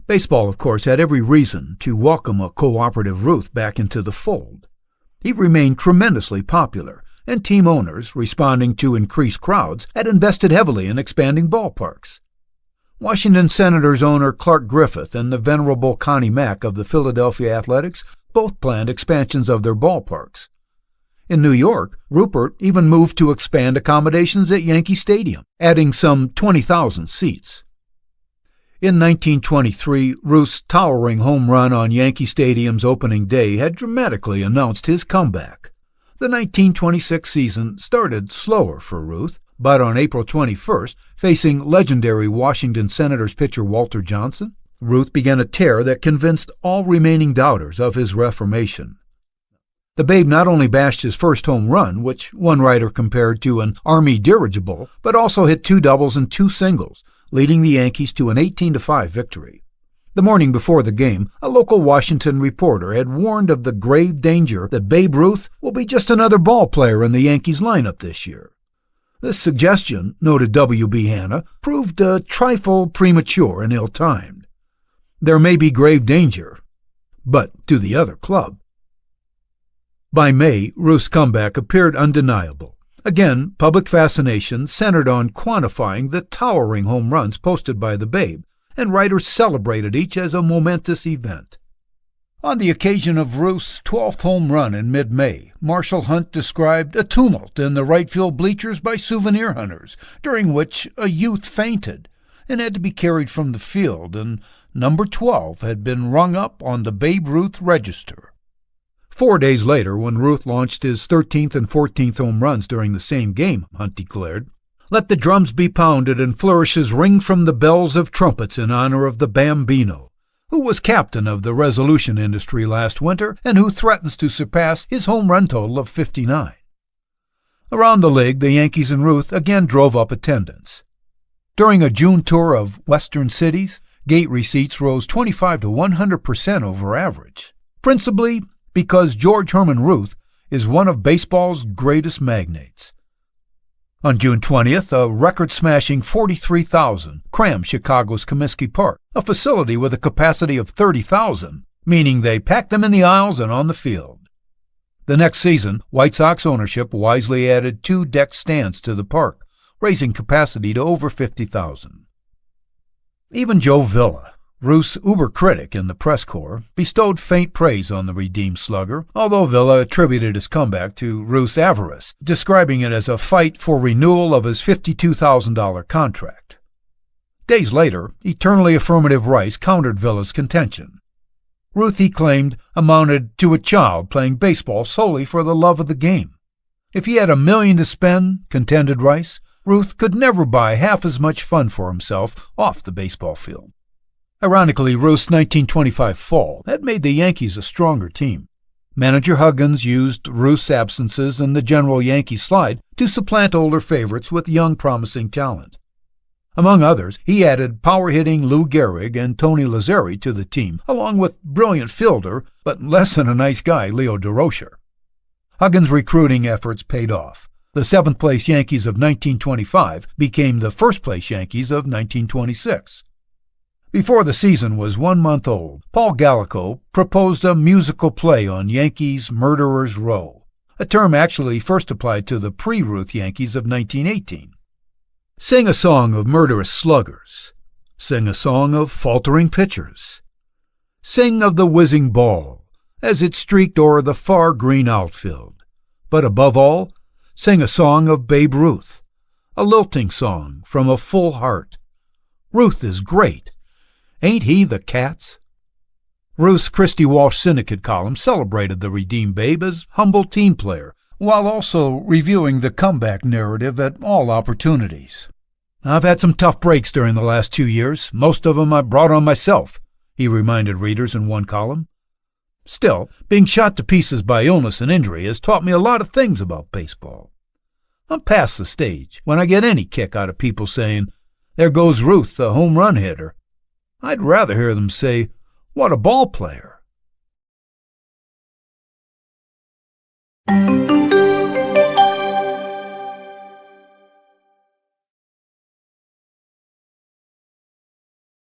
Baseball, of course, had every reason to welcome a cooperative Ruth back into the fold. He remained tremendously popular, and team owners, responding to increased crowds, had invested heavily in expanding ballparks. Washington Senators owner Clark Griffith and the venerable Connie Mack of the Philadelphia Athletics both planned expansions of their ballparks. In New York, Rupert even moved to expand accommodations at Yankee Stadium, adding some 20,000 seats. In 1923, Ruth's towering home run on Yankee Stadium's opening day had dramatically announced his comeback. The 1926 season started slower for Ruth, but on April 21st, facing legendary Washington Senators pitcher Walter Johnson, Ruth began a tear that convinced all remaining doubters of his reformation. The Babe not only bashed his first home run, which one writer compared to an Army dirigible, but also hit 2 doubles and 2 singles, leading the Yankees to an 18-5 victory. The morning before the game, a local Washington reporter had warned of the grave danger that Babe Ruth will be just another ball player in the Yankees lineup this year. This suggestion, noted W.B. Hanna, proved a trifle premature and ill-timed. There may be grave danger, but to the other club. By May, Ruth's comeback appeared undeniable. Again, public fascination centered on quantifying the towering home runs posted by the Babe, and writers celebrated each as a momentous event. On the occasion of Ruth's 12th home run in mid-May, Marshall Hunt described a tumult in the right field bleachers by souvenir hunters, during which a youth fainted and had to be carried from the field, and number 12 had been rung up on the Babe Ruth register. 4 days later, when Ruth launched his 13th and 14th home runs during the same game, Hunt declared, "Let the drums be pounded and flourishes ring from the bells of trumpets in honor of the Bambino, who was captain of the resolution industry last winter and who threatens to surpass his home run total of 59. Around the league, the Yankees and Ruth again drove up attendance. During a June tour of western cities, gate receipts rose 25 to 100% over average, principally because George Herman Ruth is one of baseball's greatest magnates. On June 20th, a record-smashing 43,000 crammed Chicago's Comiskey Park, a facility with a capacity of 30,000, meaning they packed them in the aisles and on the field. The next season, White Sox ownership wisely added 2 decked stands to the park, raising capacity to over 50,000. Even Joe Villa, Ruth's uber critic in the press corps, bestowed faint praise on the redeemed slugger, although Villa attributed his comeback to Ruth's avarice, describing it as a fight for renewal of his $52,000 contract. Days later, eternally affirmative Rice countered Villa's contention. Ruth, he claimed, amounted to a child playing baseball solely for the love of the game. If he had $1 million to spend, contended Rice, Ruth could never buy half as much fun for himself off the baseball field. Ironically, Ruth's 1925 fall had made the Yankees a stronger team. Manager Huggins used Ruth's absences and the general Yankee slide to supplant older favorites with young promising talent. Among others, he added power-hitting Lou Gehrig and Tony Lazzeri to the team, along with brilliant fielder, but less than a nice guy, Leo DeRocher. Huggins' recruiting efforts paid off. The 7th-place Yankees of 1925 became the 1st-place Yankees of 1926. Before the season was 1 month old, Paul Gallico proposed a musical play on Yankees' Murderers' Row, a term actually first applied to the pre-Ruth Yankees of 1918. Sing a song of murderous sluggers. Sing a song of faltering pitchers. Sing of the whizzing ball as it streaked o'er the far green outfield. But above all, sing a song of Babe Ruth, a lilting song from a full heart. Ruth is great. Ain't he the cats? Ruth's Christy Walsh Syndicate column celebrated the redeemed Babe as humble team player, while also reviewing the comeback narrative at all opportunities. "I've had some tough breaks during the last 2 years. Most of them I brought on myself," he reminded readers in one column. "Still, being shot to pieces by illness and injury has taught me a lot of things about baseball. I'm past the stage when I get any kick out of people saying, 'There goes Ruth, the home run hitter.' I'd rather hear them say, 'What a ball player.'"